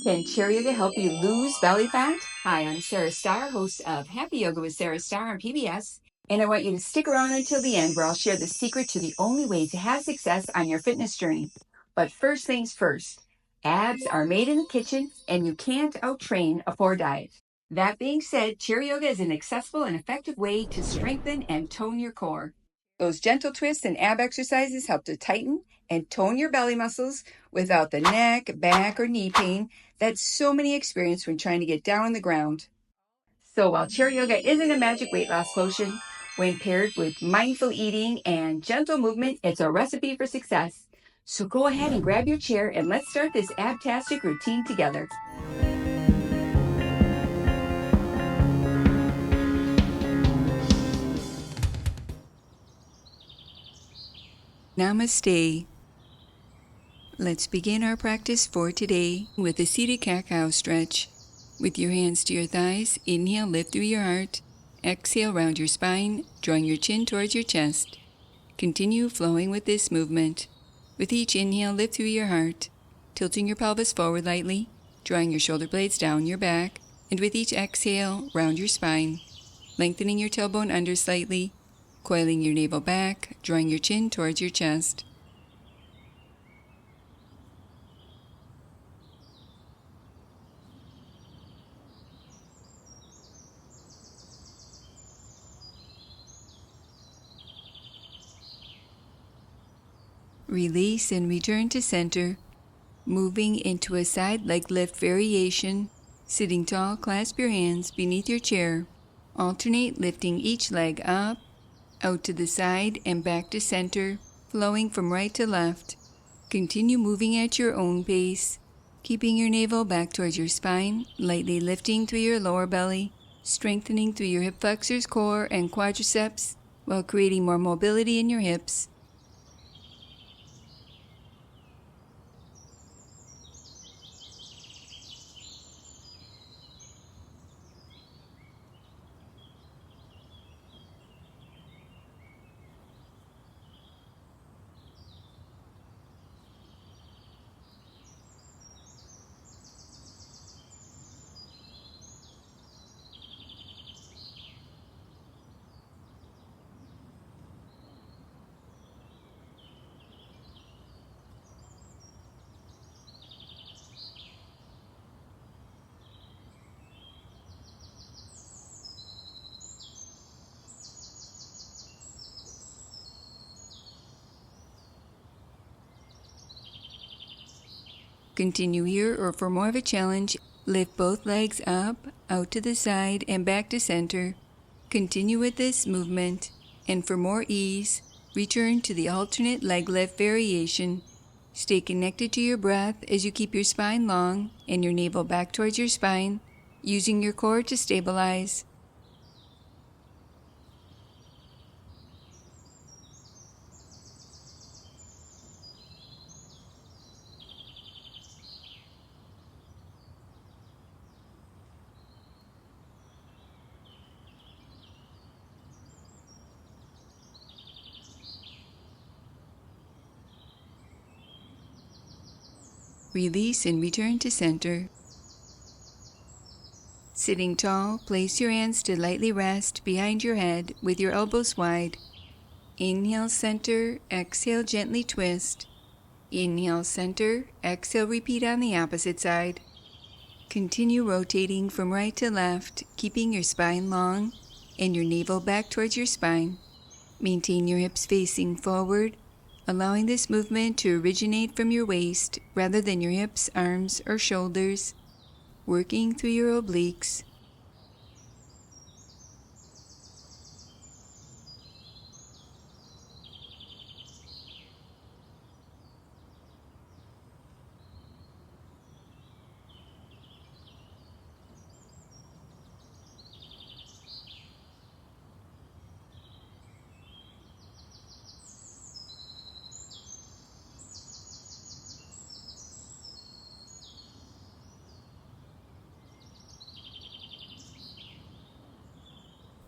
Can chair yoga help you lose belly fat? Hi, I'm Sarah Starr, host of Happy Yoga with Sarah Starr on PBS, and I want you to stick around until the end where I'll share the secret to the only way to have success on your fitness journey. But first things first, abs are made in the kitchen and you can't out-train a poor diet. That being said, chair yoga is an accessible and effective way to strengthen and tone your core. Those gentle twists and ab exercises help to tighten and tone your belly muscles without the neck, back, or knee pain that so many experience when trying to get down on the ground. So while chair yoga isn't a magic weight loss lotion, when paired with mindful eating and gentle movement, it's a recipe for success. So go ahead and grab your chair and let's start this abtastic routine together. Namaste. Let's begin our practice for today with a seated cat-cow stretch. With your hands to your thighs, inhale, lift through your heart. Exhale, round your spine, drawing your chin towards your chest. Continue flowing with this movement. With each inhale, lift through your heart, tilting your pelvis forward lightly, drawing your shoulder blades down your back, and with each exhale, round your spine, lengthening your tailbone under slightly, coiling your navel back, drawing your chin towards your chest. Release and return to center, moving into a side leg lift variation. Sitting tall, clasp your hands beneath your chair. Alternate lifting each leg up, out to the side and back to center, flowing from right to left. Continue moving at your own pace, keeping your navel back towards your spine, lightly lifting through your lower belly, strengthening through your hip flexors, core, and quadriceps, while creating more mobility in your hips. Continue here, or for more of a challenge, lift both legs up, out to the side, and back to center. Continue with this movement, and for more ease, return to the alternate leg lift variation. Stay connected to your breath as you keep your spine long and your navel back towards your spine, using your core to stabilize. Release and return to center. Sitting tall, place your hands to lightly rest behind your head with your elbows wide. Inhale, center, exhale, gently twist. Inhale, center, exhale, repeat on the opposite side. Continue rotating from right to left, keeping your spine long and your navel back towards your spine. Maintain your hips facing forward, allowing this movement to originate from your waist rather than your hips, arms, or shoulders, working through your obliques.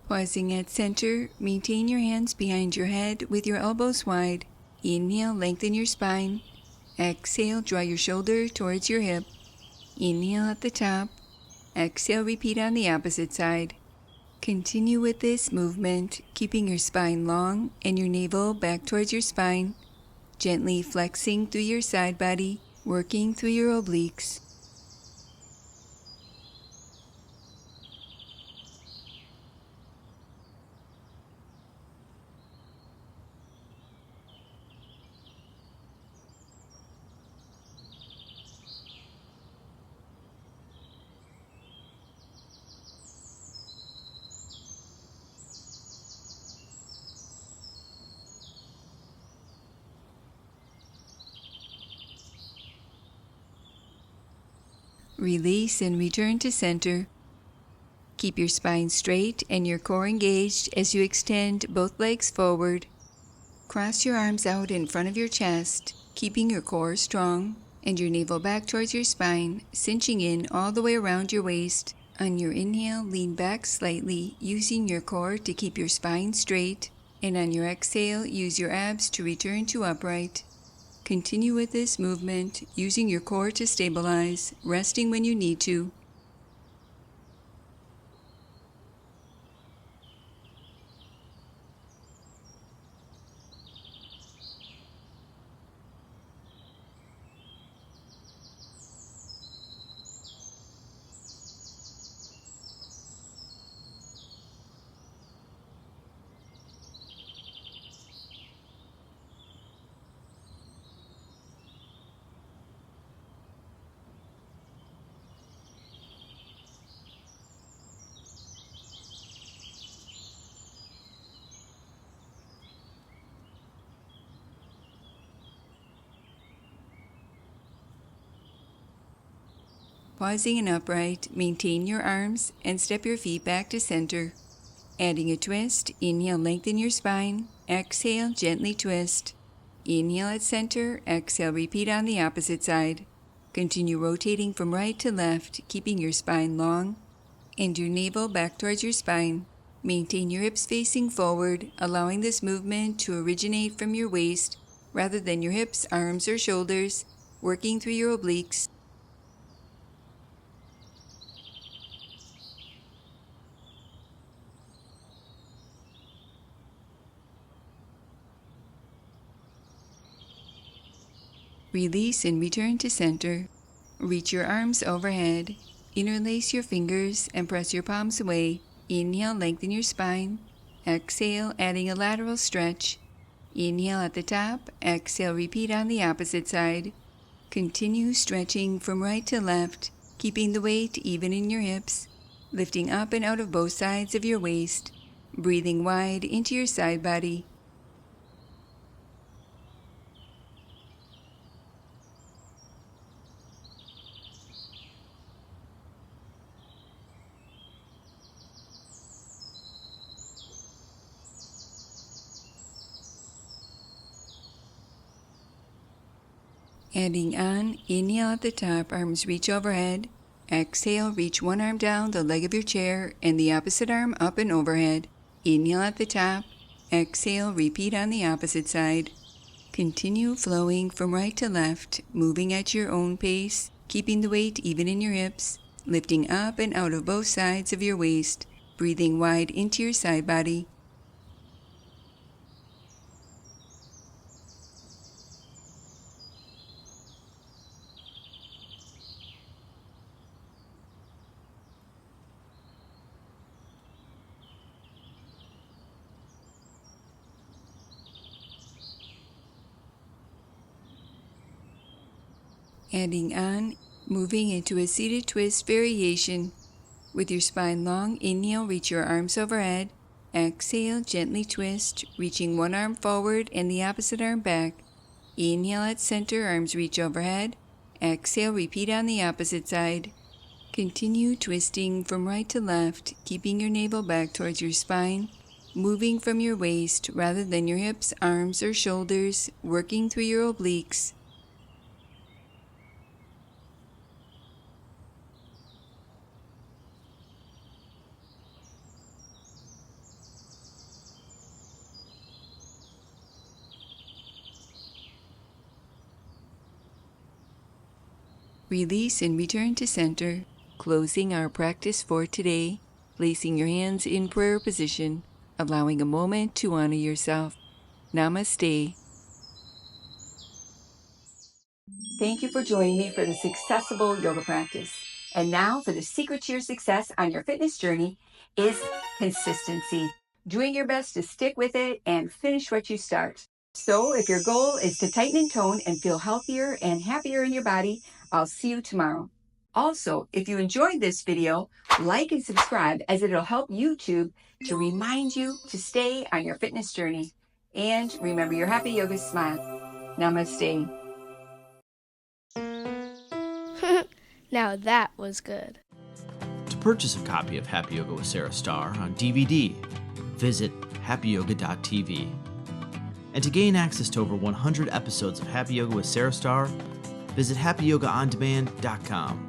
Pausing at center, maintain your hands behind your head with your elbows wide. Inhale, lengthen your spine. Exhale, draw your shoulder towards your hip. Inhale at the top. Exhale, repeat on the opposite side. Continue with this movement, keeping your spine long and your navel back towards your spine, gently flexing through your side body, working through your obliques. Release and return to center. Keep your spine straight and your core engaged as you extend both legs forward. Cross your arms out in front of your chest, keeping your core strong and your navel back towards your spine, cinching in all the way around your waist. On your inhale, lean back slightly, using your core to keep your spine straight, and on your exhale, use your abs to return to upright. Continue with this movement, using your core to stabilize, resting when you need to. Pausing in upright, maintain your arms and step your feet back to center. Adding a twist, inhale, lengthen your spine. Exhale, gently twist. Inhale at center, exhale, repeat on the opposite side. Continue rotating from right to left, keeping your spine long and your navel back towards your spine. Maintain your hips facing forward, allowing this movement to originate from your waist rather than your hips, arms, or shoulders, working through your obliques. Release and return to center. Reach your arms overhead. Interlace your fingers and press your palms away. Inhale, lengthen your spine. Exhale, adding a lateral stretch. Inhale at the top. Exhale, repeat on the opposite side. Continue stretching from right to left, keeping the weight even in your hips, lifting up and out of both sides of your waist, breathing wide into your side body. Adding on, inhale at the top, arms reach overhead. Exhale, reach one arm down the leg of your chair and the opposite arm up and overhead. Inhale at the top. Exhale, repeat on the opposite side. Continue flowing from right to left, moving at your own pace, keeping the weight even in your hips, lifting up and out of both sides of your waist, breathing wide into your side body. Adding on, moving into a seated twist variation. With your spine long, inhale, reach your arms overhead. Exhale, gently twist, reaching one arm forward and the opposite arm back. Inhale at center, arms reach overhead. Exhale, repeat on the opposite side. Continue twisting from right to left, keeping your navel back towards your spine, moving from your waist rather than your hips, arms, or shoulders, working through your obliques. Release and return to center. Closing our practice for today, placing your hands in prayer position, allowing a moment to honor yourself. Namaste. Thank you for joining me for this accessible yoga practice. And now for the secret to your success on your fitness journey is consistency. Doing your best to stick with it and finish what you start. So if your goal is to tighten and tone and feel healthier and happier in your body, I'll see you tomorrow. Also, if you enjoyed this video, like and subscribe as it'll help YouTube to remind you to stay on your fitness journey. And remember your happy yoga smile. Namaste. Now that was good. To purchase a copy of Happy Yoga with Sarah Starr on DVD, visit happyyoga.tv. And to gain access to over 100 episodes of Happy Yoga with Sarah Starr, visit happyyogaondemand.com.